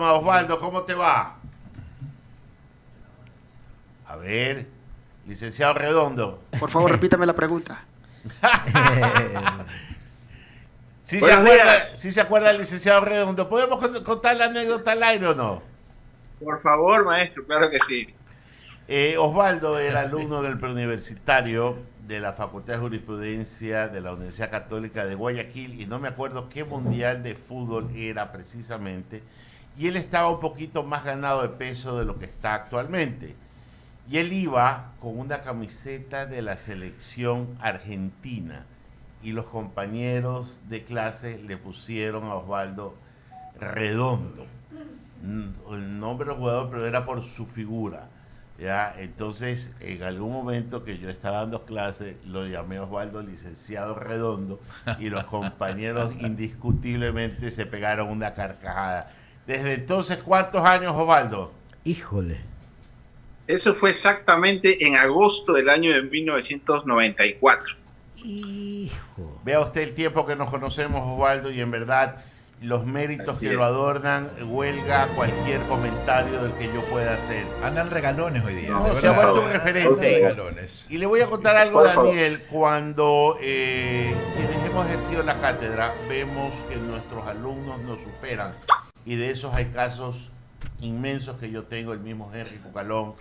broma, Osvaldo, ¿cómo te va? A ver, licenciado Redondo. Por favor, repítame la pregunta. Buenos días. ¿Sí se acuerda el licenciado Redondo? ¿Podemos contar la anécdota al aire o no? Por favor, maestro, claro que sí. Osvaldo era alumno del preuniversitario de la Facultad de Jurisprudencia de la Universidad Católica de Guayaquil y no me acuerdo qué mundial de fútbol era precisamente, y él estaba un poquito más ganado de peso de lo que está actualmente. Y él iba con una camiseta de la selección argentina y los compañeros de clase le pusieron a Osvaldo Redondo. El nombre del jugador, pero era por su figura. ¿Ya? Entonces, en algún momento que yo estaba dando clase, lo llamé Osvaldo licenciado Redondo y los compañeros indiscutiblemente se pegaron una carcajada. Desde entonces, ¿cuántos años, Osvaldo? Híjole. Eso fue exactamente en agosto del año de 1994. Hijo. Vea usted el tiempo que nos conocemos, Osvaldo, y en verdad los méritos Así que es. lo adornan huelga cualquier comentario del que yo pueda hacer. Andan regalones hoy día. No, de Se ha verdad. vuelto un referente. Regalones. Y le voy a contar algo, Por favor. Daniel. Cuando quienes hemos ejercido la cátedra vemos que nuestros alumnos nos superan. Y de esos hay casos inmensos que yo tengo, el mismo Henry Cucalón,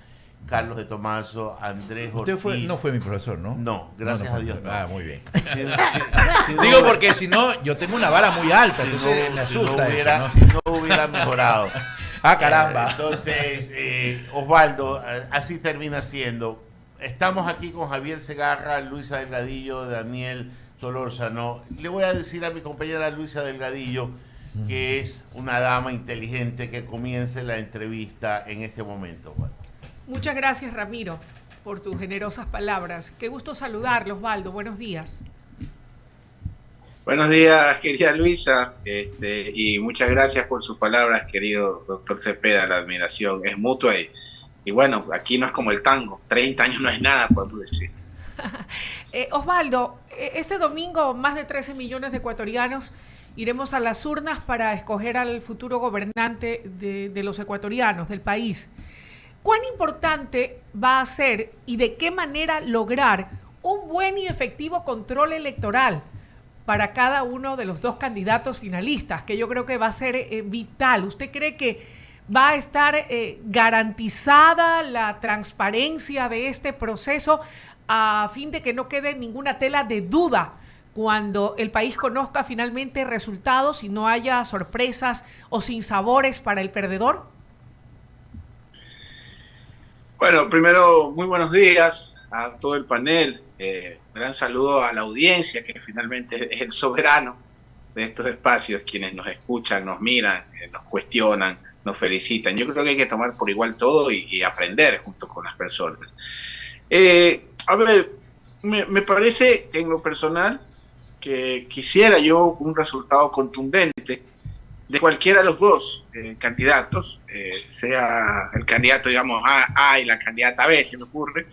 Carlos de Tomaso, Andrés Ortiz. Usted no fue mi profesor, ¿no? No, gracias a Dios no. Ah, muy bien. Si no- Digo porque si no, yo tengo una vara muy alta, si entonces no, me si no asusta eso, hubiera, ¿no? si no hubiera mejorado. Ah, caramba. Entonces, Osvaldo, así termina siendo. Estamos aquí con Javier Segarra, Luisa Delgadillo, Daniel Solórzano. Le voy a decir a mi compañera Luisa Delgadillo que es una dama inteligente que comience la entrevista en este momento. Osvaldo. Muchas gracias, Ramiro, por tus generosas palabras. Qué gusto saludarlos, Osvaldo. Buenos días. Buenos días, querida Luisa, y muchas gracias por sus palabras, querido doctor Cepeda. La admiración es mutua y bueno, aquí no es como el tango, 30 años no es nada, podemos decir. Osvaldo, este domingo más de 13 millones de ecuatorianos iremos a las urnas para escoger al futuro gobernante de los ecuatorianos, del país. ¿Cuán importante va a ser y de qué manera lograr un buen y efectivo control electoral para cada uno de los dos candidatos finalistas, que yo creo que va a ser vital? ¿Usted cree que va a estar garantizada la transparencia de este proceso a fin de que no quede ninguna tela de duda cuando el país conozca finalmente resultados y no haya sorpresas o sinsabores para el perdedor? Bueno, primero, muy buenos días a todo el panel. Gran saludo a la audiencia, que finalmente es el soberano de estos espacios, quienes nos escuchan, nos miran, nos cuestionan, nos felicitan. Yo creo que hay que tomar por igual todo y aprender junto con las personas. A ver, me parece en lo personal que quisiera yo un resultado contundente de cualquiera de los dos candidatos, sea el candidato, digamos, A y la candidata B, se me ocurre,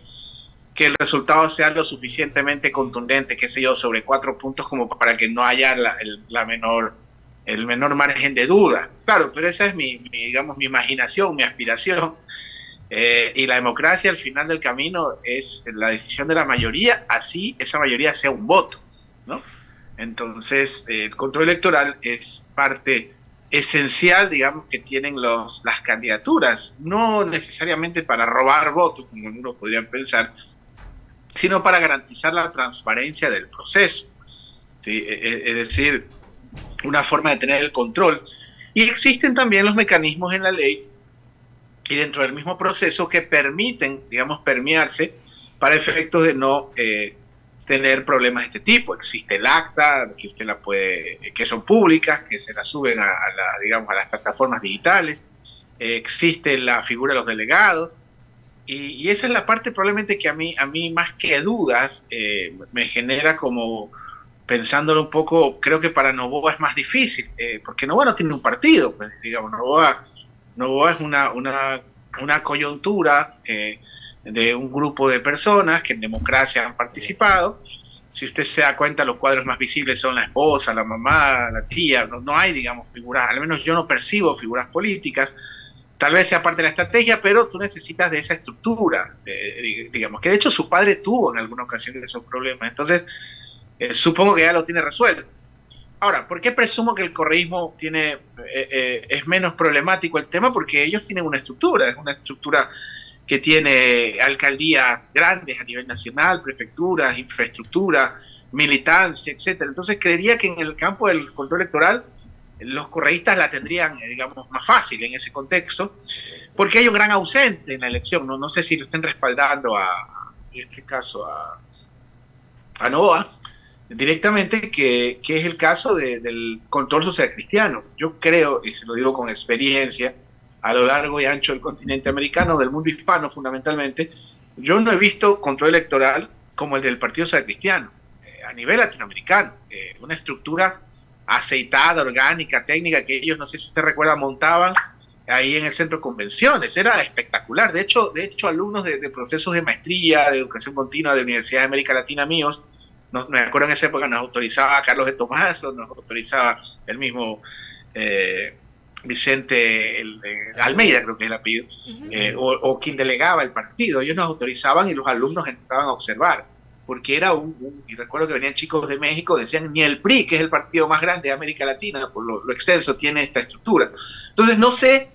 que el resultado sea lo suficientemente contundente, qué sé yo, sobre 4 puntos como para que no haya el menor margen de duda. Claro, pero esa es digamos, mi imaginación, mi aspiración. Y la democracia al final del camino es la decisión de la mayoría, así esa mayoría sea un voto, ¿no? Entonces, el control electoral es parte esencial, digamos, que tienen las candidaturas, no necesariamente para robar votos, como uno podría pensar, sino para garantizar la transparencia del proceso, ¿sí? Es decir, una forma de tener el control. Y existen también los mecanismos en la ley y dentro del mismo proceso que permiten, digamos, permearse para efectos de no tener problemas de este tipo. Existe el acta, que usted la puede, que son públicas, que se las suben digamos, a las plataformas digitales. Existe la figura de los delegados. Y esa es la parte probablemente que a mí más que dudas me genera, como pensándolo un poco. Creo que para Noboa es más difícil, porque Noboa no tiene un partido, pues, digamos. Noboa es una coyuntura de un grupo de personas que en democracia han participado, si usted se da cuenta, los cuadros más visibles son la esposa, la mamá, la tía. No hay, digamos, figuras, al menos yo no percibo figuras políticas. Tal vez sea parte de la estrategia, pero tú necesitas de esa estructura, digamos, que de hecho su padre tuvo en alguna ocasión esos problemas. Entonces, supongo que ya lo tiene resuelto. Ahora, ¿por qué presumo que el correísmo es menos problemático el tema? Porque ellos tienen una estructura, es una estructura que tiene alcaldías grandes a nivel nacional, prefecturas, infraestructura, militancia, etcétera. Entonces, creería que en el campo del control electoral los correístas la tendrían, digamos, más fácil en ese contexto, porque hay un gran ausente en la elección. No sé si lo estén respaldando en este caso a Noboa directamente, que es el caso del control social cristiano. Yo creo, y se lo digo con experiencia, a lo largo y ancho del continente americano, del mundo hispano fundamentalmente, yo no he visto control electoral como el del Partido Social Cristiano, a nivel latinoamericano, una estructura aceitada, orgánica, técnica, que ellos, no sé si usted recuerda, montaban ahí en el centro de convenciones. Era espectacular. De hecho alumnos de procesos de maestría, de educación continua de Universidades de América Latina míos, me acuerdo en esa época nos autorizaba Carlos de Tomaso, nos autorizaba el mismo Vicente Almeida, creo que es el apellido, o quien delegaba el partido. Ellos nos autorizaban y los alumnos entraban a observar, porque era y recuerdo que venían chicos de México, decían, ni el PRI, que es el partido más grande de América Latina, por lo extenso, tiene esta estructura. Entonces no sé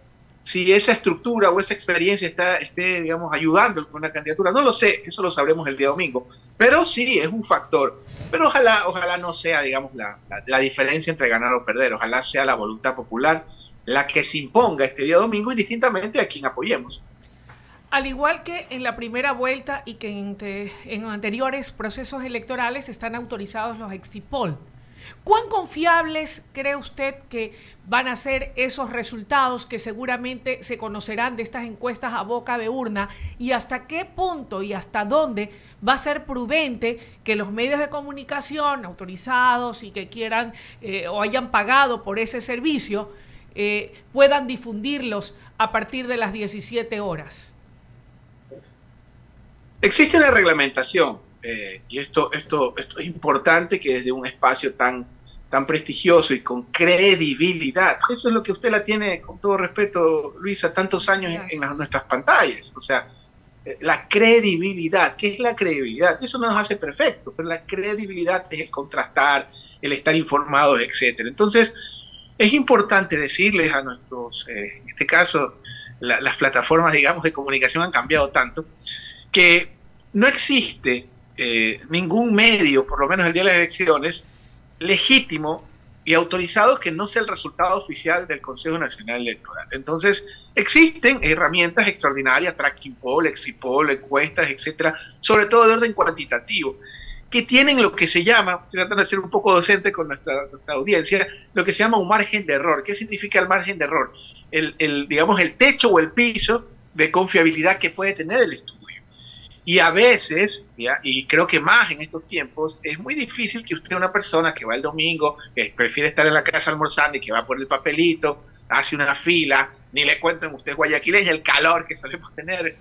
si esa estructura o esa experiencia esté, digamos, ayudando con una candidatura. No lo sé, eso lo sabremos el día domingo, pero sí es un factor. Pero ojalá no sea, digamos, la diferencia entre ganar o perder. Ojalá sea la voluntad popular la que se imponga este día domingo, indistintamente a quien apoyemos. Al igual que en la primera vuelta y que en anteriores procesos electorales están autorizados los exit poll. ¿Cuán confiables cree usted que van a ser esos resultados que seguramente se conocerán de estas encuestas a boca de urna? ¿Y hasta qué punto y hasta dónde va a ser prudente que los medios de comunicación autorizados y que quieran o hayan pagado por ese servicio puedan difundirlos a partir de las 17 horas? Existe una reglamentación, y esto es importante, que desde un espacio tan prestigioso y con credibilidad, eso es lo que usted la tiene, con todo respeto, Luisa, tantos años en nuestras pantallas. O sea, la credibilidad. ¿Qué es la credibilidad? Eso no nos hace perfectos, pero la credibilidad es el contrastar, el estar informados, etcétera. Entonces, es importante decirles a nuestros, en este caso, las plataformas, digamos, de comunicación han cambiado tanto, que no existe ningún medio, por lo menos el día de las elecciones, legítimo y autorizado que no sea el resultado oficial del Consejo Nacional Electoral. Entonces, existen herramientas extraordinarias, tracking poll, exit poll, encuestas, etcétera, sobre todo de orden cuantitativo, que tienen lo que se llama, estoy tratando de ser un poco docente con nuestra audiencia, lo que se llama un margen de error. ¿Qué significa el margen de error? Digamos, el techo o el piso de confiabilidad que puede tener el estudio. Y a veces, ¿ya? Y creo que más en estos tiempos, es muy difícil que usted, una persona que va el domingo, que prefiere estar en la casa almorzando y que va por el papelito, hace una fila, ni le cuentan usted guayaquileño el calor que solemos tener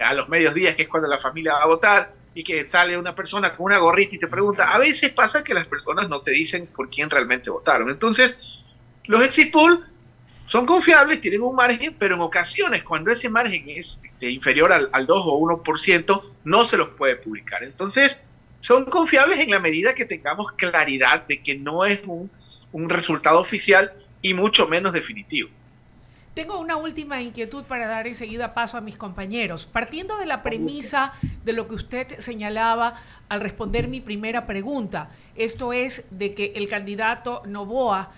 a los mediodías, que es cuando la familia va a votar, y que sale una persona con una gorrita y te pregunta. A veces pasa que las personas no te dicen por quién realmente votaron. Entonces, los exit poll son confiables, tienen un margen, pero en ocasiones, cuando ese margen es inferior al 2 o 1%, no se los puede publicar. Entonces, son confiables en la medida que tengamos claridad de que no es un resultado oficial y mucho menos definitivo. Tengo una última inquietud para dar enseguida paso a mis compañeros. Partiendo de la premisa de lo que usted señalaba al responder mi primera pregunta, esto es de que el candidato Noboa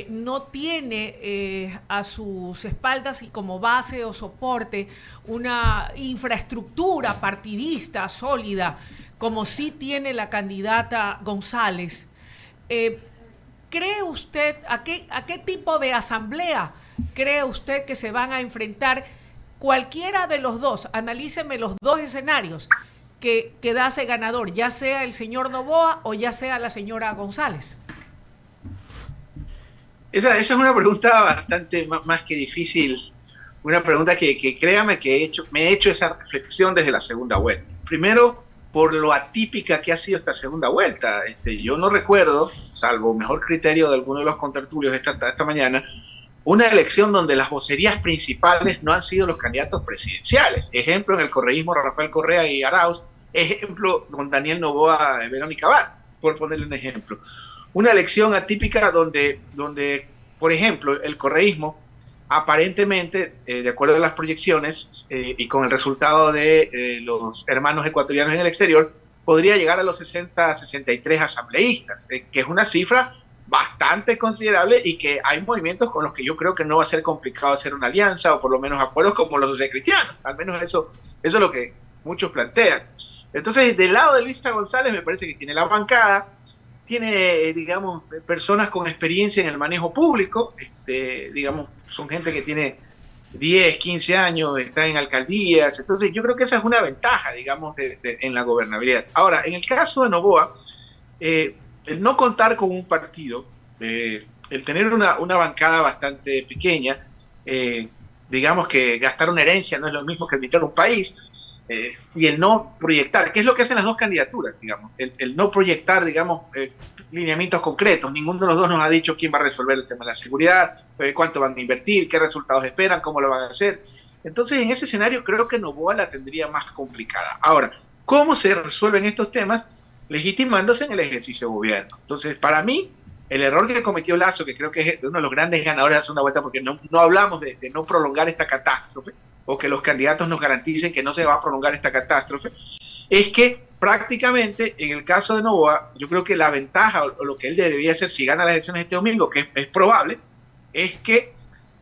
no tiene a sus espaldas y como base o soporte una infraestructura partidista sólida, como sí tiene la candidata González. ¿Cree usted a qué tipo de asamblea cree usted que se van a enfrentar cualquiera de los dos? Analíceme los dos escenarios que quedase ganador, ya sea el señor Noboa o ya sea la señora González. Esa es una pregunta bastante más que difícil, una pregunta que créame que me he hecho esa reflexión desde la segunda vuelta. Primero, por lo atípica que ha sido esta segunda vuelta. Yo no recuerdo, salvo mejor criterio de alguno de los contertulios esta mañana, una elección donde las vocerías principales no han sido los candidatos presidenciales. Ejemplo, en el correísmo Rafael Correa y Arauz, ejemplo con Daniel Noboa y Verónica Abad, por ponerle un ejemplo. Una elección atípica donde por ejemplo, el correísmo aparentemente, de acuerdo a las proyecciones y con el resultado de los hermanos ecuatorianos en el exterior, podría llegar a los 63 asambleístas, que es una cifra bastante considerable y que hay movimientos con los que yo creo que no va a ser complicado hacer una alianza o por lo menos acuerdos como los de cristianos. Al menos eso es lo que muchos plantean. Entonces, del lado de Luisa González me parece que tiene la bancada, tiene, digamos, personas con experiencia en el manejo público, digamos, son gente que tiene 10, 15 años, está en alcaldías, entonces yo creo que esa es una ventaja, digamos, en la gobernabilidad. Ahora, en el caso de Noboa, el no contar con un partido, el tener una bancada bastante pequeña, digamos que gastar una herencia no es lo mismo que administrar un país, y el no proyectar, que es lo que hacen las dos candidaturas, digamos, el no proyectar, digamos, lineamientos concretos. Ninguno de los dos nos ha dicho quién va a resolver el tema de la seguridad, cuánto van a invertir, qué resultados esperan, cómo lo van a hacer. Entonces, en ese escenario creo que Noboa la tendría más complicada. Ahora, ¿cómo se resuelven estos temas? Legitimándose en el ejercicio de gobierno. Entonces, para mí, el error que cometió Lasso, que creo que es uno de los grandes ganadores de la segunda vuelta, porque no hablamos de no prolongar esta catástrofe, o que los candidatos nos garanticen que no se va a prolongar esta catástrofe, es que prácticamente en el caso de Noboa, yo creo que la ventaja o lo que él debería hacer si gana las elecciones este domingo, que es probable, es que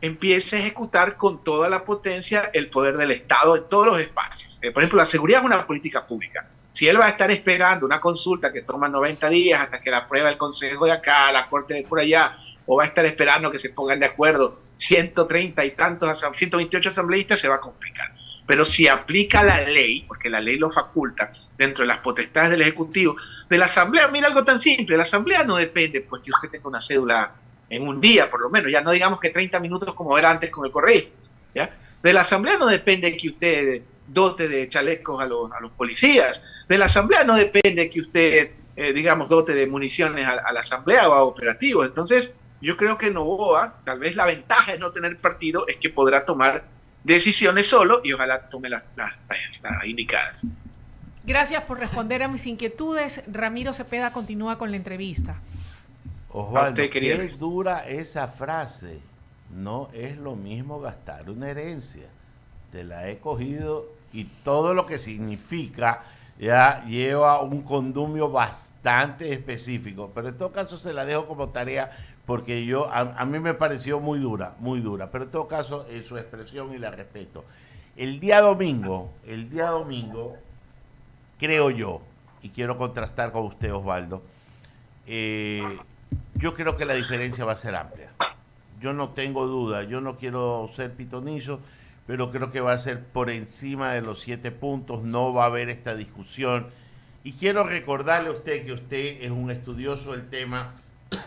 empiece a ejecutar con toda la potencia el poder del Estado en todos los espacios. Por ejemplo, la seguridad es una política pública. Si él va a estar esperando una consulta que toma 90 días hasta que la aprueba el Consejo de acá, la Corte de por allá, o va a estar esperando que se pongan de acuerdo 130 y tantos, 128 asambleístas, se va a complicar. Pero si aplica la ley, porque la ley lo faculta dentro de las potestades del Ejecutivo, de la Asamblea, mira algo tan simple, la Asamblea no depende pues que usted tenga una cédula en un día, por lo menos, ya no digamos que 30 minutos como era antes con el correo, ¿ya? De la Asamblea no depende que usted dote de chalecos a los policías, de la Asamblea no depende que usted, digamos, dote de municiones a la Asamblea o a operativos. Entonces, yo creo que Noboa, tal vez la ventaja de no tener partido es que podrá tomar decisiones solo y ojalá tome las indicadas. Gracias por responder a mis inquietudes. Ramiro Cepeda continúa con la entrevista. Osvaldo, qué dura esa frase. No es lo mismo gastar una herencia. Te la he cogido y todo lo que significa ya lleva un condumio bastante específico. Pero en todo caso se la dejo como tarea porque a mí me pareció muy dura, pero en todo caso su expresión y la respeto. El día domingo, creo yo, y quiero contrastar con usted, Osvaldo, yo creo que la diferencia va a ser amplia. Yo no tengo duda, yo no quiero ser pitonizo, pero creo que va a ser por encima de los 7 puntos, no va a haber esta discusión. Y quiero recordarle a usted que usted es un estudioso del tema.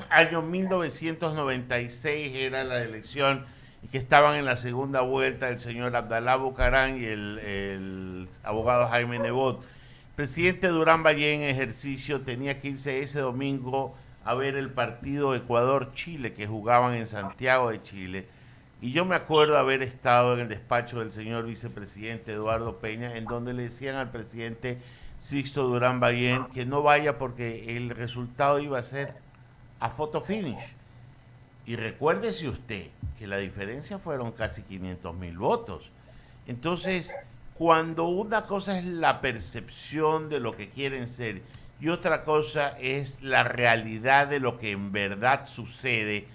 Año 1996 era la elección y que estaban en la segunda vuelta el señor Abdalá Bucarán y el abogado Jaime Nebot. Presidente Durán Ballén en ejercicio tenía que irse ese domingo a ver el partido Ecuador-Chile que jugaban en Santiago de Chile. Y yo me acuerdo haber estado en el despacho del señor vicepresidente Eduardo Peña, en donde le decían al presidente Sixto Durán Ballén que no vaya porque el resultado iba a ser a photo finish. Y recuérdese usted que la diferencia fueron casi 500.000 votos. Entonces, cuando una cosa es la percepción de lo que quieren ser y otra cosa es la realidad de lo que en verdad sucede,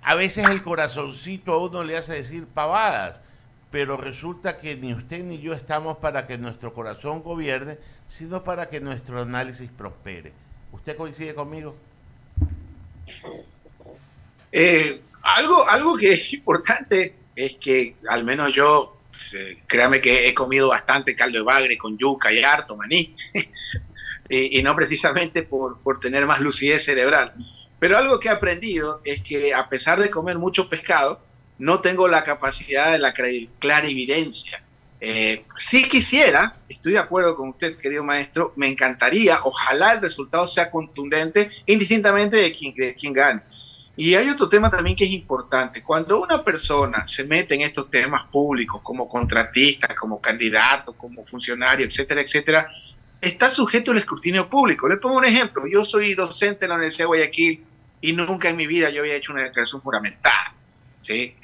a veces el corazoncito a uno le hace decir pavadas, pero resulta que ni usted ni yo estamos para que nuestro corazón gobierne, sino para que nuestro análisis prospere. ¿Usted coincide conmigo? Algo que es importante es que al menos yo, créame que he comido bastante caldo de bagre con yuca y harto maní, y no precisamente por tener más lucidez cerebral. Pero algo que he aprendido es que a pesar de comer mucho pescado, no tengo la capacidad de la clarividencia. Si quisiera, estoy de acuerdo con usted, querido maestro, me encantaría, ojalá el resultado sea contundente, indistintamente de quién gane. Y hay otro tema también que es importante. Cuando una persona se mete en estos temas públicos como contratista, como candidato, como funcionario, etcétera, etcétera, está sujeto al escrutinio público. Le pongo un ejemplo. Yo soy docente en la Universidad de Guayaquil y nunca en mi vida yo había hecho una declaración juramentada, ¿sí?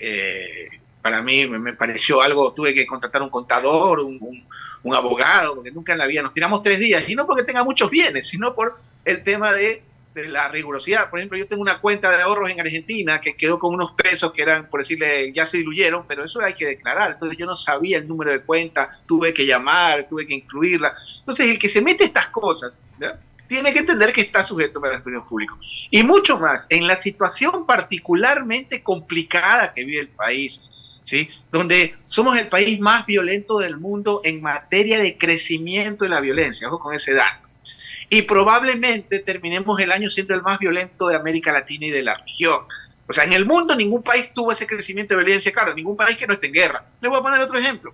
Para mí me pareció algo, tuve que contratar un contador, un abogado, porque nunca en la vida nos tiramos 3 días, y no porque tenga muchos bienes, sino por el tema de la rigurosidad. Por ejemplo, yo tengo una cuenta de ahorros en Argentina que quedó con unos pesos que eran, por decirle, ya se diluyeron, pero eso hay que declarar. Entonces yo no sabía el número de cuenta, tuve que llamar, tuve que incluirla. Entonces el que se mete estas cosas, ¿ya?, tiene que entender que está sujeto a la opinión pública. Y mucho más, en la situación particularmente complicada que vive el país, ¿sí?, donde somos el país más violento del mundo en materia de crecimiento de la violencia, ojo con ese dato, y probablemente terminemos el año siendo el más violento de América Latina y de la región. O sea, en el mundo ningún país tuvo ese crecimiento de violencia, claro, ningún país que no esté en guerra. Le voy a poner otro ejemplo.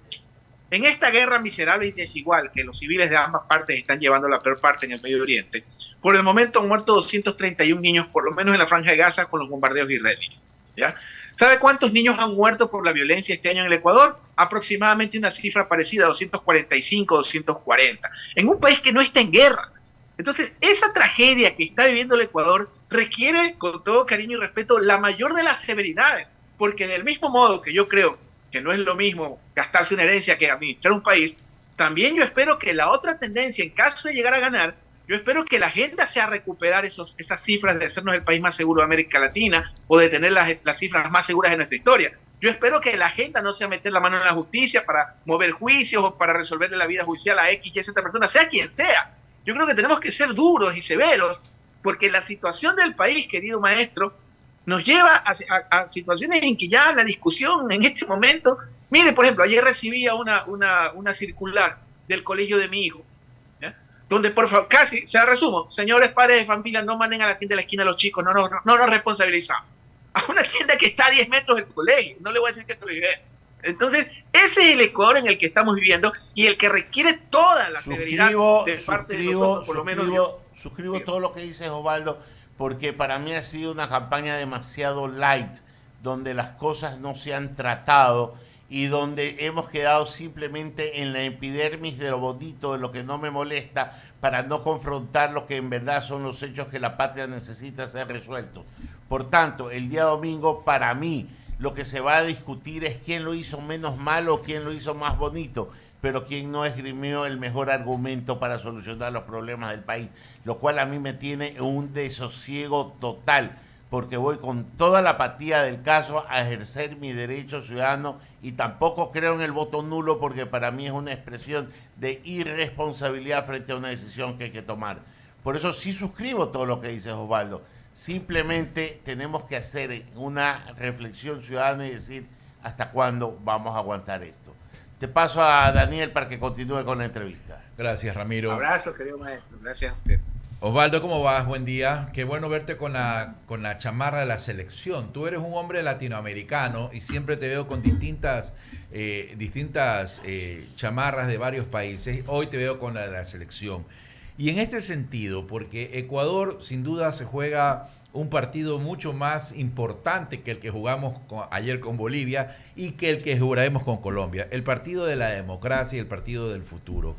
En esta guerra miserable y desigual que los civiles de ambas partes están llevando la peor parte en el Medio Oriente, por el momento han muerto 231 niños, por lo menos en la Franja de Gaza, con los bombardeos israelíes, ¿ya? ¿Sabe cuántos niños han muerto por la violencia este año en el Ecuador? Aproximadamente una cifra parecida, 245, 240, en un país que no está en guerra. Entonces, esa tragedia que está viviendo el Ecuador requiere, con todo cariño y respeto, la mayor de las severidades, porque del mismo modo que yo creo que no es lo mismo gastarse una herencia que administrar un país, también yo espero que la otra tendencia, en caso de llegar a ganar, yo espero que la agenda sea recuperar esas cifras de hacernos el país más seguro de América Latina o de tener las cifras más seguras de nuestra historia. Yo espero que la agenda no sea meter la mano en la justicia para mover juicios o para resolverle la vida judicial a X y a Z persona, sea quien sea. Yo creo que tenemos que ser duros y severos, porque la situación del país, querido maestro, nos lleva a situaciones en que ya la discusión en este momento... Mire, por ejemplo, ayer recibía una circular del colegio de mi hijo, ¿ya?, donde, por favor, casi, se la resumo, señores padres de familia, no manden a la tienda de la esquina a los chicos, no nos responsabilizamos. A una tienda que está a 10 metros del colegio, no le voy a decir que colegio es. Entonces, ese es el Ecuador en el que estamos viviendo y el que requiere toda la severidad de parte de nosotros, por lo menos yo. Suscribo todo lo que dice Osvaldo, porque para mí ha sido una campaña demasiado light, donde las cosas no se han tratado y donde hemos quedado simplemente en la epidermis de lo bonito, de lo que no me molesta, para no confrontar lo que en verdad son los hechos que la patria necesita ser resueltos. Por tanto, el día domingo, para mí, lo que se va a discutir es quién lo hizo menos malo o quién lo hizo más bonito, pero quién no esgrimió el mejor argumento para solucionar los problemas del país, lo cual a mí me tiene en un desosiego total, porque voy con toda la apatía del caso a ejercer mi derecho ciudadano y tampoco creo en el voto nulo, porque para mí es una expresión de irresponsabilidad frente a una decisión que hay que tomar. Por eso sí suscribo todo lo que dice Osvaldo. Simplemente tenemos que hacer una reflexión ciudadana y decir hasta cuándo vamos a aguantar esto. Te paso a Daniel para que continúe con la entrevista. Gracias, Ramiro. Un abrazo, querido maestro. Gracias a usted. Osvaldo, ¿cómo vas? Buen día. Qué bueno verte con la chamarra de la selección. Tú eres un hombre latinoamericano y siempre te veo con distintas chamarras de varios países. Hoy te veo con la de la selección. Y en este sentido, porque Ecuador sin duda se juega un partido mucho más importante que el que jugamos ayer con Bolivia y que el que jugaremos con Colombia, el partido de la democracia y el partido del futuro.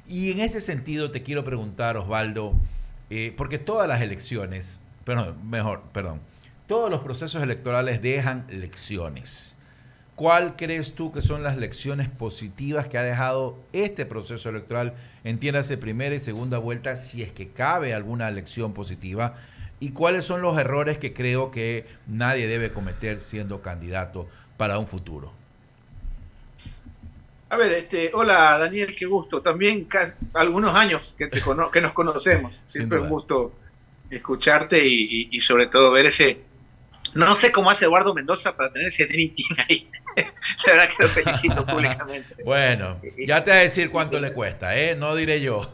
Y en este sentido te quiero preguntar, Osvaldo, porque todas las elecciones, todos los procesos electorales dejan lecciones. ¿Cuál crees tú que son las lecciones positivas que ha dejado este proceso electoral, entiéndase primera y segunda vuelta, si es que cabe alguna lección positiva? ¿Y cuáles son los errores que creo que nadie debe cometer siendo candidato para un futuro? A ver, hola Daniel, qué gusto. También algunos años que nos conocemos. Siempre un gusto escucharte y sobre todo ver ese... No sé cómo hace Eduardo Mendoza para tener ese meeting ahí. La verdad que lo felicito públicamente. Bueno, ya te voy a decir cuánto le cuesta, no diré yo.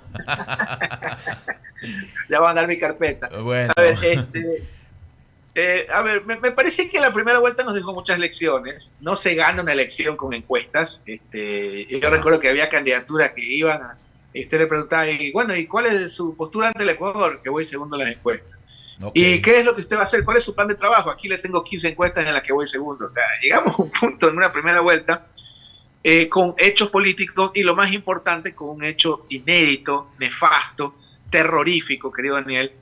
Ya va a dar mi carpeta. Bueno. A ver, A ver, me parece que la primera vuelta nos dejó muchas lecciones. No se gana una elección con encuestas. Yo recuerdo que había candidaturas que iban y usted le preguntaba, y bueno, ¿y cuál es su postura ante el Ecuador? Que voy segundo en las encuestas. Okay. ¿Y qué es lo que usted va a hacer? ¿Cuál es su plan de trabajo? Aquí le tengo 15 encuestas en las que voy segundo. O sea, llegamos a un punto en una primera vuelta con hechos políticos y lo más importante, con un hecho inédito, nefasto, terrorífico, querido Daniel.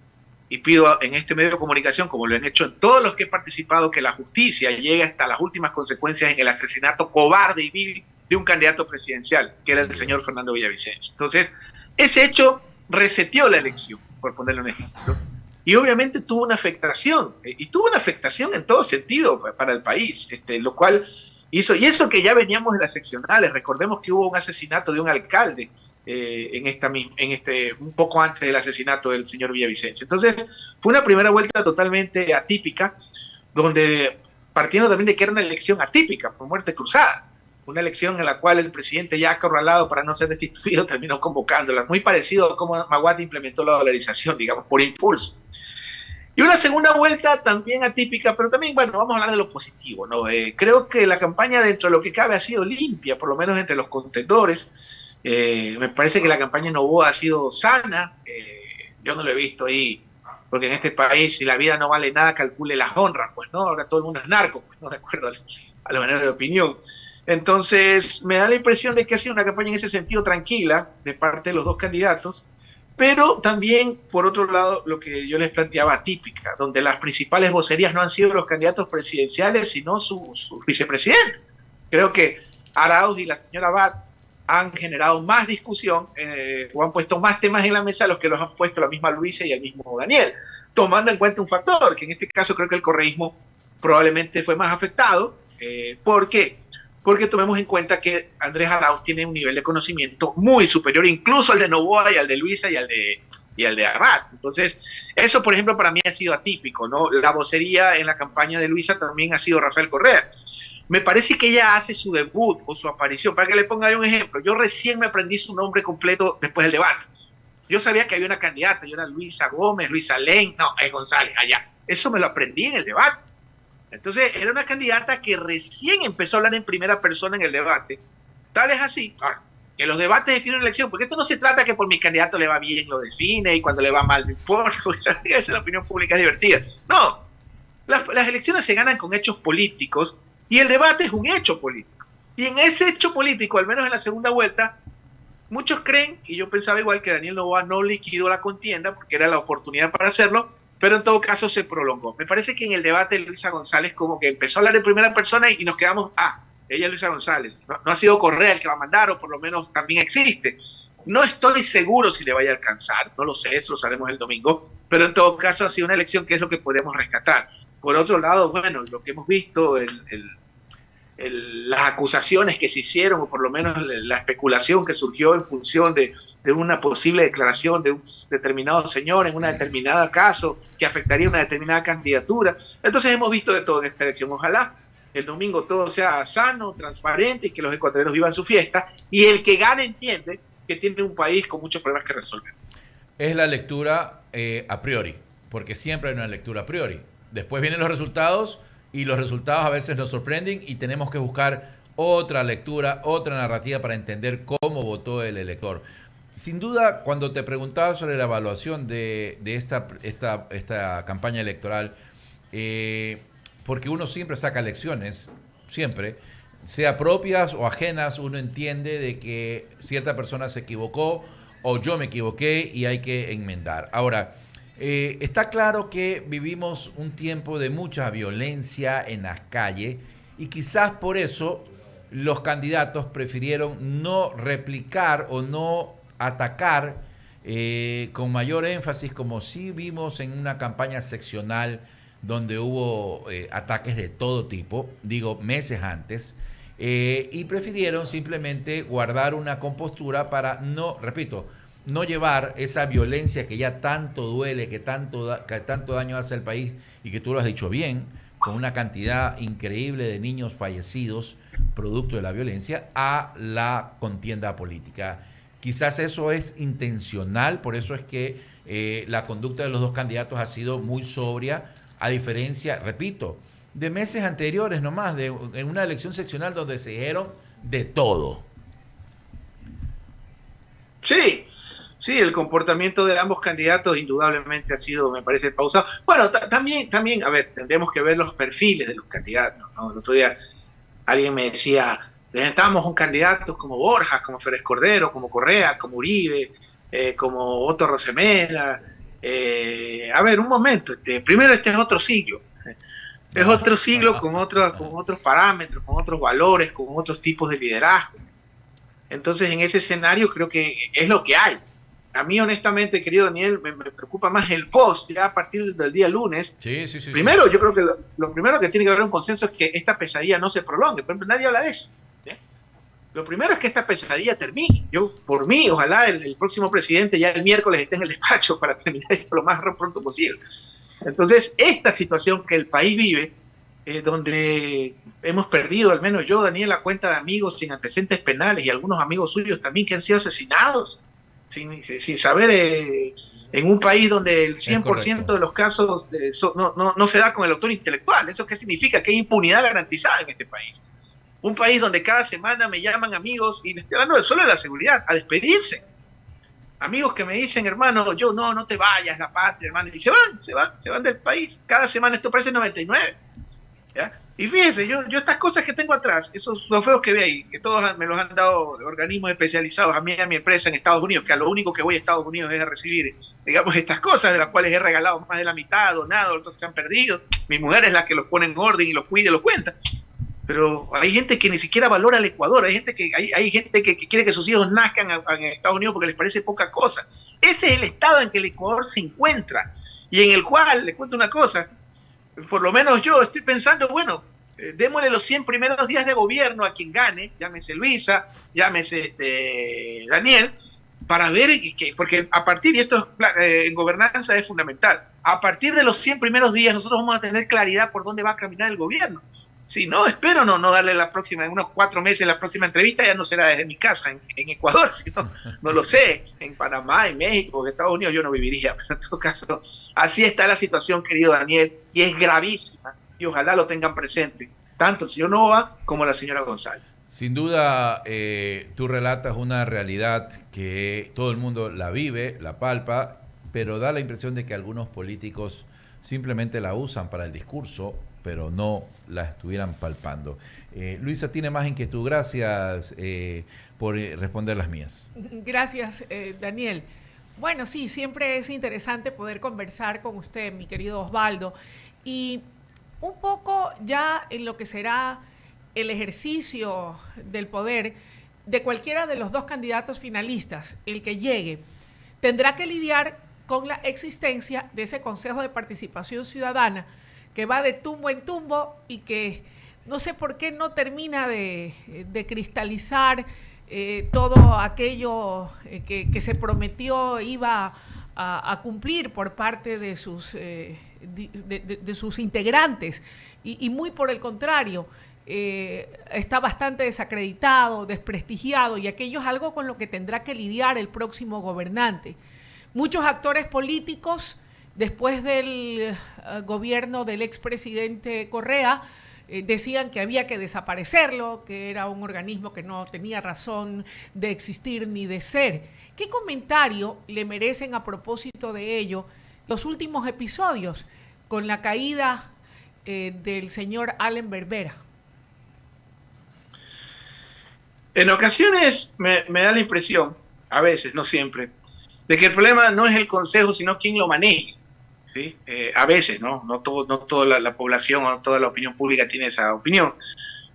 Y pido en este medio de comunicación, como lo han hecho en todos los que he participado, que la justicia llegue hasta las últimas consecuencias en el asesinato cobarde y vil de un candidato presidencial, que era el señor Fernando Villavicencio. Entonces, ese hecho reseteó la elección, por ponerle un ejemplo, y obviamente tuvo una afectación, y tuvo una afectación en todo sentido para el país, lo cual hizo, y eso que ya veníamos de las seccionales, recordemos que hubo un asesinato de un alcalde, un poco antes del asesinato del señor Villavicencio. Entonces, fue una primera vuelta totalmente atípica, donde partiendo también de que era una elección atípica, por muerte cruzada, una elección en la cual el presidente ya acorralado para no ser destituido terminó convocándola, muy parecido a cómo Maguate implementó la dolarización, digamos, por impulso. Y una segunda vuelta también atípica, pero también, bueno, vamos a hablar de lo positivo, ¿no? Creo que la campaña, dentro de lo que cabe, ha sido limpia, por lo menos entre los contendores. Me parece que la campaña en Noboa ha sido sana. Yo no lo he visto ahí, porque en este país, si la vida no vale nada, calcule las honras, pues, ¿no? Ahora todo el mundo es narco, pues, ¿no? De acuerdo a la manera de opinión. Entonces, me da la impresión de que ha sido una campaña en ese sentido tranquila, de parte de los dos candidatos, pero también, por otro lado, lo que yo les planteaba, atípica, donde las principales vocerías no han sido los candidatos presidenciales, sino sus vicepresidentes. Creo que Arauz y la señora Abad han generado más discusión o han puesto más temas en la mesa de los que los han puesto la misma Luisa y el mismo Daniel, tomando en cuenta un factor, que en este caso creo que el correísmo probablemente fue más afectado. ¿Por qué? Porque tomemos en cuenta que Andrés Arauz tiene un nivel de conocimiento muy superior incluso al de Noboa y al de Luisa y al de Abad. Entonces, eso, por ejemplo, para mí ha sido atípico, ¿no? La vocería en la campaña de Luisa también ha sido Rafael Correa. Me parece que ella hace su debut o su aparición. Para que le ponga un ejemplo, yo recién me aprendí su nombre completo después del debate. Yo sabía que había una candidata, yo era Luisa Gómez, Luisa Len, no, es González, allá. Eso me lo aprendí en el debate. Entonces, era una candidata que recién empezó a hablar en primera persona en el debate. Tal es así. Ahora, que los debates definen una elección, porque esto no se trata que por mi candidato le va bien lo define y cuando le va mal no importa. Esa es la opinión pública, es divertida. No, las elecciones se ganan con hechos políticos y el debate es un hecho político. Y en ese hecho político, al menos en la segunda vuelta, muchos creen, y yo pensaba igual, que Daniel Noboa no liquidó la contienda porque era la oportunidad para hacerlo, pero en todo caso se prolongó. Me parece que en el debate Luisa González como que empezó a hablar en primera persona y nos quedamos, ella es Luisa González, no ha sido Correa el que va a mandar, o por lo menos también existe. No estoy seguro si le vaya a alcanzar, no lo sé, eso lo sabremos el domingo, pero en todo caso ha sido una elección que es lo que podemos rescatar. Por otro lado, bueno, lo que hemos visto, las acusaciones que se hicieron, o por lo menos la especulación que surgió en función de una posible declaración de un determinado señor en una determinada caso que afectaría una determinada candidatura. Entonces hemos visto de todo en esta elección. Ojalá el domingo todo sea sano, transparente y que los ecuatorianos vivan su fiesta y el que gane entiende que tiene un país con muchos problemas que resolver. Es la lectura a priori, porque siempre hay una lectura a priori. Después vienen los resultados y los resultados a veces nos sorprenden y tenemos que buscar otra lectura, otra narrativa para entender cómo votó el elector. Sin duda, cuando te preguntaba sobre la evaluación de esta campaña electoral, porque uno siempre saca lecciones, siempre, sea propias o ajenas, uno entiende de que cierta persona se equivocó o yo me equivoqué y hay que enmendar. Ahora, está claro que vivimos un tiempo de mucha violencia en las calles y quizás por eso los candidatos prefirieron no replicar o no atacar con mayor énfasis, como sí vimos en una campaña seccional donde hubo ataques de todo tipo, digo, meses antes, y prefirieron simplemente guardar una compostura para no, repito, no llevar esa violencia que ya tanto duele, que tanto daño hace al país, y que tú lo has dicho bien, con una cantidad increíble de niños fallecidos producto de la violencia, a la contienda política. Quizás eso es intencional, por eso es que la conducta de los dos candidatos ha sido muy sobria, a diferencia, repito, de meses anteriores nomás, en una elección seccional donde se dijeron de todo. Sí, sí, el comportamiento de ambos candidatos indudablemente ha sido, me parece, pausado. Bueno, también, a ver, tendremos que ver los perfiles de los candidatos, ¿no? El otro día alguien me decía, necesitamos un candidato como Borjas, como Férez Cordero, como Correa, como Uribe, como Otto Rosemena. A ver, un momento, primero este es otro siglo. Es otro siglo con otros parámetros, con otros valores, con otros tipos de liderazgo. Entonces, en ese escenario creo que es lo que hay. A mí, honestamente, querido Daniel, me preocupa más el post, ya a partir del día lunes. Sí. Primero, yo creo que lo primero que tiene que haber un consenso es que esta pesadilla no se prolongue. Por ejemplo, nadie habla de eso. Lo primero es que esta pesadilla termine. Yo, por mí, ojalá el próximo presidente ya el miércoles esté en el despacho para terminar esto lo más pronto posible. Entonces, esta situación que el país vive, donde hemos perdido, al menos yo, Daniel, la cuenta de amigos sin antecedentes penales y algunos amigos suyos también que han sido asesinados, sin saber, en un país donde el 100% de los casos no se da con el autor intelectual. ¿Eso qué significa? Que hay impunidad garantizada en este país. Un país donde cada semana me llaman amigos, y les estoy hablando solo de la seguridad, a despedirse. Amigos que me dicen, hermano, yo no te vayas, la patria, hermano. Y se van del país. Cada semana esto parece 99. ¿Ya? Y fíjense, yo estas cosas que tengo atrás, esos trofeos que ve ahí, que todos me los han dado organismos especializados, a mí y a mi empresa en Estados Unidos, que a lo único que voy a Estados Unidos es a recibir, digamos, estas cosas, de las cuales he regalado más de la mitad, donado, otros se han perdido. Mi mujer es la que los pone en orden y los cuida y los cuenta. Pero hay gente que ni siquiera valora al Ecuador, hay gente que quiere que sus hijos nazcan en Estados Unidos porque les parece poca cosa. Ese es el estado en que el Ecuador se encuentra, y en el cual, les cuento una cosa, por lo menos yo estoy pensando, bueno, démosle los 100 primeros días de gobierno a quien gane, llámese Luisa, llámese Daniel, para ver, porque a partir, y esto en gobernanza es fundamental, a partir de los 100 primeros días nosotros vamos a tener claridad por dónde va a caminar el gobierno. Si no, espero no darle la próxima, en unos 4 meses la próxima entrevista, ya no será desde mi casa en Ecuador, sino, no lo sé, en Panamá, en México, en Estados Unidos yo no viviría, pero en todo caso, así está la situación, querido Daniel, y es gravísima, y ojalá lo tengan presente, tanto el señor Nova como la señora González. Sin duda, tú relatas una realidad que todo el mundo la vive, la palpa, pero da la impresión de que algunos políticos simplemente la usan para el discurso, pero no la estuvieran palpando. Luisa tiene más inquietud. Gracias por responder las mías. Gracias, Daniel. Bueno, sí, siempre es interesante poder conversar con usted, mi querido Osvaldo, y un poco ya en lo que será el ejercicio del poder de cualquiera de los dos candidatos finalistas, el que llegue, tendrá que lidiar con la existencia de ese Consejo de Participación Ciudadana que va de tumbo en tumbo y que no sé por qué no termina de cristalizar todo aquello que se prometió iba a cumplir por parte de sus integrantes y muy por el contrario, está bastante desacreditado, desprestigiado, y aquello es algo con lo que tendrá que lidiar el próximo gobernante. Muchos actores políticos, después del gobierno del expresidente Correa, decían que había que desaparecerlo, que era un organismo que no tenía razón de existir ni de ser. ¿Qué comentario le merecen a propósito de ello los últimos episodios con la caída del señor Allen Berbera? En ocasiones me da la impresión, a veces, no siempre, de que el problema no es el consejo, sino quién lo maneja. ¿Sí? A veces, no toda la población o toda la opinión pública tiene esa opinión,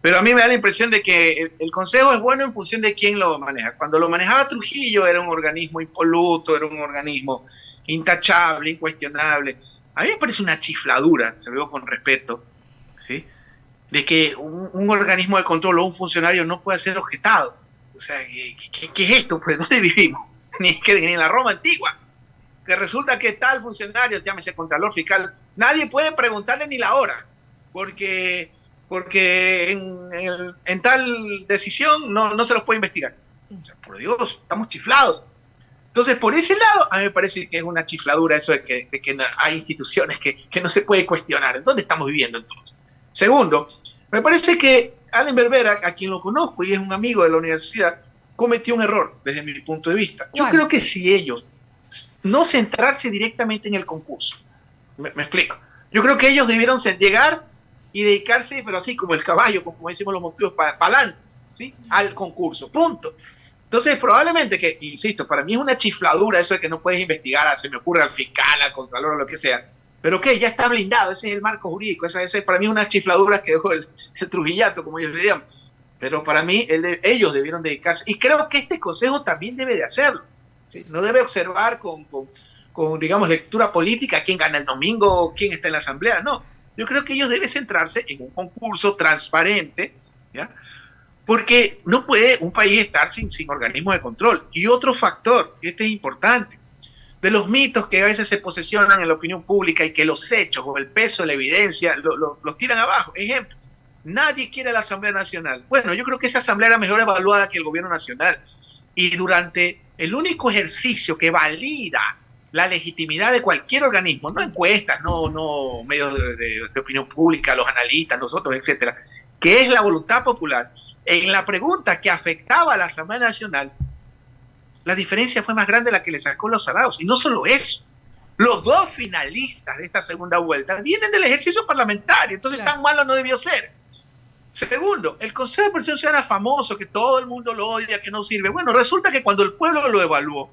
pero a mí me da la impresión de que el consejo es bueno en función de quién lo maneja. Cuando lo manejaba Trujillo era un organismo impoluto, era un organismo intachable, incuestionable. A mí me parece una chifladura, te lo digo con respeto, ¿sí? De que un organismo de control o un funcionario no pueda ser objetado. O sea, ¿qué es esto? Pues ¿dónde vivimos? Ni en la Roma antigua. Que resulta que tal funcionario, llámese contralor fiscal, nadie puede preguntarle ni la hora, porque en tal decisión no se los puede investigar. O sea, por Dios, estamos chiflados. Entonces, por ese lado, a mí me parece que es una chifladura eso de que no, hay instituciones que no se puede cuestionar. ¿Dónde estamos viviendo entonces? Segundo, me parece que Allen Berbera, a quien lo conozco y es un amigo de la universidad, cometió un error desde mi punto de vista. Yo creo que si ellos no centrarse directamente en el concurso, me explico, yo creo que ellos debieron llegar y dedicarse, pero así como el caballo, como decimos los monstruos, para adelante, ¿sí? Al concurso, punto. Entonces, probablemente que, insisto, para mí es una chifladura eso de que no puedes investigar, se me ocurre al fiscal, al contralor, o lo que sea. Pero que ya está blindado, ese es el marco jurídico, ese para mí es una chifladura que dejó el Trujillato, como ellos le llaman. Pero para mí, ellos debieron dedicarse, y creo que este consejo también debe de hacerlo, ¿sí? No debe observar con, digamos, lectura política quién gana el domingo, quién está en la asamblea, no. Yo creo que ellos deben centrarse en un concurso transparente, ¿ya? Porque no puede un país estar sin organismos de control. Y otro factor, este es importante, de los mitos que a veces se posesionan en la opinión pública y que los hechos o el peso de la evidencia los tiran abajo. Ejemplo, nadie quiere la Asamblea Nacional. Bueno, yo creo que esa Asamblea era mejor evaluada que el Gobierno Nacional. Y durante el único ejercicio que valida la legitimidad de cualquier organismo, no encuestas, no medios de opinión pública, los analistas, nosotros, etcétera, que es la voluntad popular, en la pregunta que afectaba a la Asamblea Nacional, la diferencia fue más grande de la que le sacó los Arauz. Y no solo eso, los dos finalistas de esta segunda vuelta vienen del ejercicio parlamentario, entonces tan malo no debió ser. Segundo, el Consejo de Participación Ciudadana famoso, que todo el mundo lo odia, que no sirve. Bueno, resulta que cuando el pueblo lo evaluó,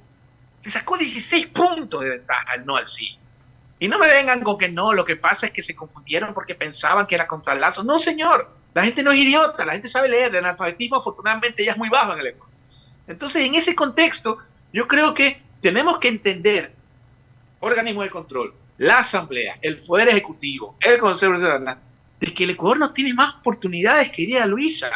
le sacó 16 puntos de ventaja al no al sí. Y no me vengan con que no, lo que pasa es que se confundieron porque pensaban que era contra Lazo. No, señor, la gente no es idiota, la gente sabe leer, el analfabetismo afortunadamente ya es muy bajo en el Ecuador. Entonces, en ese contexto, yo creo que tenemos que entender organismos de control, la Asamblea, el Poder Ejecutivo, el Consejo de Ciudadana, de que el Ecuador no tiene más oportunidades, querida Luisa,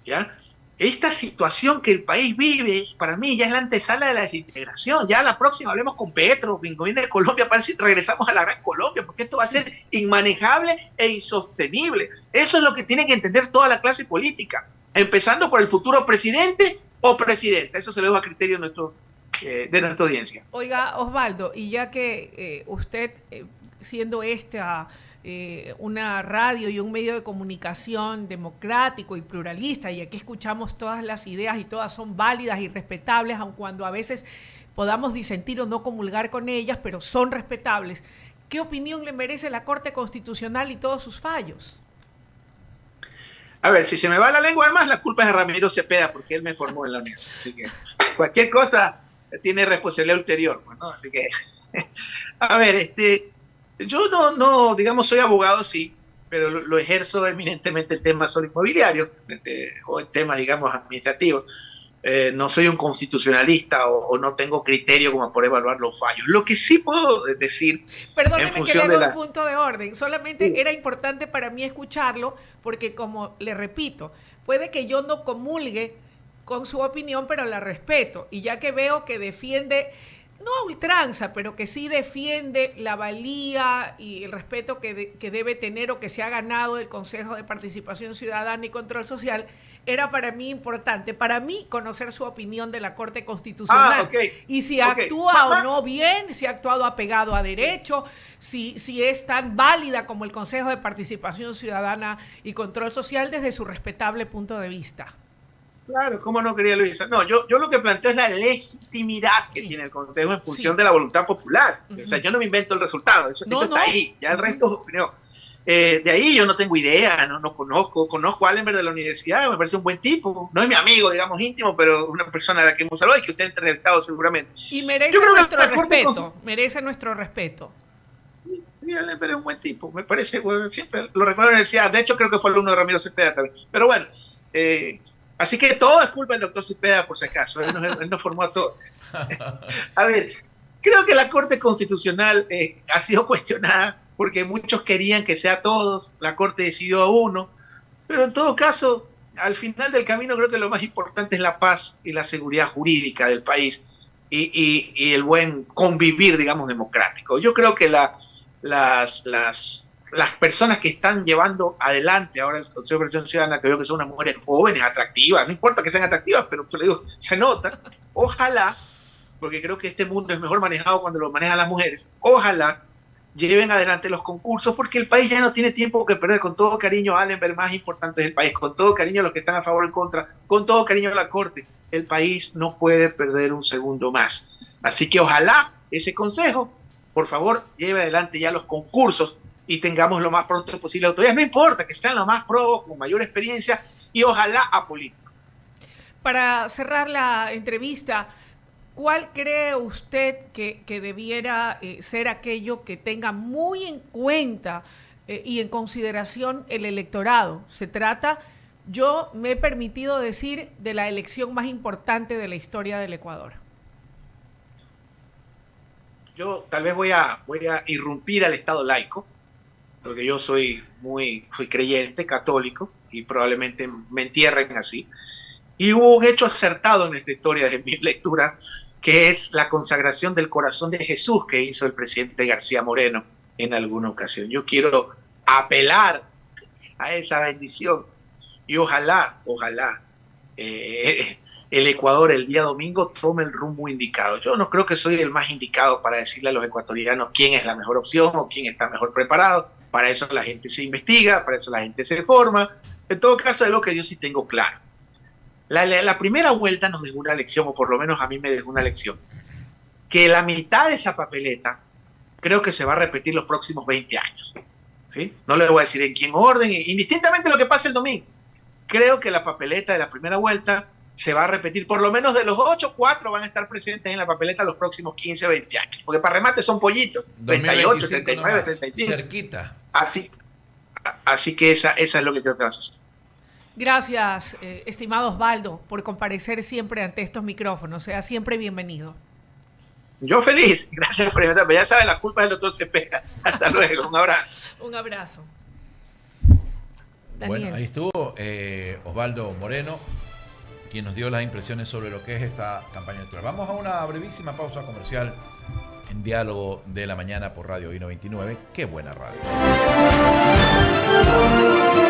¿ya? Esta situación que el país vive, para mí ya es la antesala de la desintegración. Ya la próxima hablemos con Petro, con el gobierno de Colombia, para ver si regresamos a la gran Colombia, porque esto va a ser inmanejable e insostenible. Eso es lo que tiene que entender toda la clase política, empezando por el futuro presidente o presidenta. Eso se lo dejo a criterio de nuestra audiencia. Oiga, Osvaldo, y ya que usted, siendo una radio y un medio de comunicación democrático y pluralista, y aquí escuchamos todas las ideas y todas son válidas y respetables, aun cuando a veces podamos disentir o no comulgar con ellas, pero son respetables. ¿Qué opinión le merece la Corte Constitucional y todos sus fallos? A ver, si se me va la lengua, además la culpa es de Ramiro Cepeda, porque él me formó en la universidad. Así que cualquier cosa tiene responsabilidad ulterior, ¿no? Así que, a ver, yo no, digamos, soy abogado, sí, pero lo ejerzo eminentemente en temas solo inmobiliarios o en temas, digamos, administrativos. No soy un constitucionalista o no tengo criterio como por evaluar los fallos. Lo que sí puedo decir, perdóneme, en función que le de doy un punto de orden. Solamente sí, era importante para mí escucharlo, porque como le repito, puede que yo no comulgue con su opinión, pero la respeto. Y ya que veo que defiende, no a ultranza, pero que sí defiende la valía y el respeto que debe tener o que se ha ganado el Consejo de Participación Ciudadana y Control Social, era para mí importante, para mí conocer su opinión de la Corte Constitucional. Okay. Y si actúa o no bien, si ha actuado apegado a derecho, si es tan válida como el Consejo de Participación Ciudadana y Control Social desde su respetable punto de vista. Claro, ¿cómo no, quería Luisa? No, yo lo que planteo es la legitimidad que tiene el Consejo en función de la voluntad popular. O sea, yo no me invento el resultado, eso está ahí, ya el resto es opinión. De ahí yo no tengo idea, no conozco a Allen de la universidad, me parece un buen tipo, no es mi amigo, digamos, íntimo, pero una persona a la que hemos hablado y que usted ha entrevistado seguramente. Y merece nuestro respeto, merece nuestro respeto. Sí, Allen es un buen tipo, me parece, bueno, siempre lo recuerdo en la universidad, de hecho creo que fue alumno de Ramiro Cepeda también, pero bueno, así que todo es culpa del doctor Cepeda, por si acaso, él nos formó a todos. A ver, creo que la Corte Constitucional ha sido cuestionada porque muchos querían que sea todos, la Corte decidió a uno, pero en todo caso, al final del camino creo que lo más importante es la paz y la seguridad jurídica del país y el buen convivir, digamos, democrático. Yo creo que las personas que están llevando adelante ahora el Consejo de Participación Ciudadana, que veo que son unas mujeres jóvenes, atractivas, no importa que sean atractivas, pero le digo, se nota, ojalá porque creo que este mundo es mejor manejado cuando lo manejan las mujeres. Ojalá lleven adelante los concursos, porque el país ya no tiene tiempo que perder. Con todo cariño a Allenberg, más importante del país, con todo cariño a los que están a favor o en contra, con todo cariño a la Corte, el país no puede perder un segundo más. Así que ojalá ese consejo, por favor, lleve adelante ya los concursos y tengamos lo más pronto posible autoridades. No importa que sean los más probos, con mayor experiencia, y ojalá a políticos. Para cerrar la entrevista, ¿cuál cree usted que debiera ser aquello que tenga muy en cuenta y en consideración el electorado? Se trata, yo me he permitido decir, de la elección más importante de la historia del Ecuador. Yo tal vez voy a irrumpir al Estado laico, porque yo soy creyente, católico, y probablemente me entierren así. Y hubo un hecho acertado en esta historia de mi lectura, que es la consagración del corazón de Jesús que hizo el presidente García Moreno en alguna ocasión. Yo quiero apelar a esa bendición y ojalá el Ecuador el día domingo tome el rumbo indicado. Yo no creo que soy el más indicado para decirle a los ecuatorianos quién es la mejor opción o quién está mejor preparado. Para eso la gente se investiga, para eso la gente se forma. En todo caso, es lo que yo sí tengo claro. La primera vuelta nos dejó una lección, o por lo menos a mí me dejó una lección, que la mitad de esa papeleta creo que se va a repetir los próximos 20 años. ¿Sí? No le voy a decir en qué orden, indistintamente lo que pase el domingo. Creo que la papeleta de la primera vuelta se va a repetir, por lo menos de los 8, 4 van a estar presentes en la papeleta los próximos 15, 20 años. Porque para remate son pollitos, 38, 39, 35. Cerquita. Así que esa es lo que creo que va a suceder. Gracias, estimado Osvaldo, por comparecer siempre ante estos micrófonos. Sea siempre bienvenido. Yo feliz. Gracias por invitarme. Ya saben, la culpa del doctor Cepeda. Hasta luego. Un abrazo. Un abrazo. Daniel. Bueno, ahí estuvo Osvaldo Moreno, quien nos dio las impresiones sobre lo que es esta campaña electoral. Vamos a una brevísima pausa comercial en Diálogo de la Mañana por Radio I-99. ¡Qué buena radio!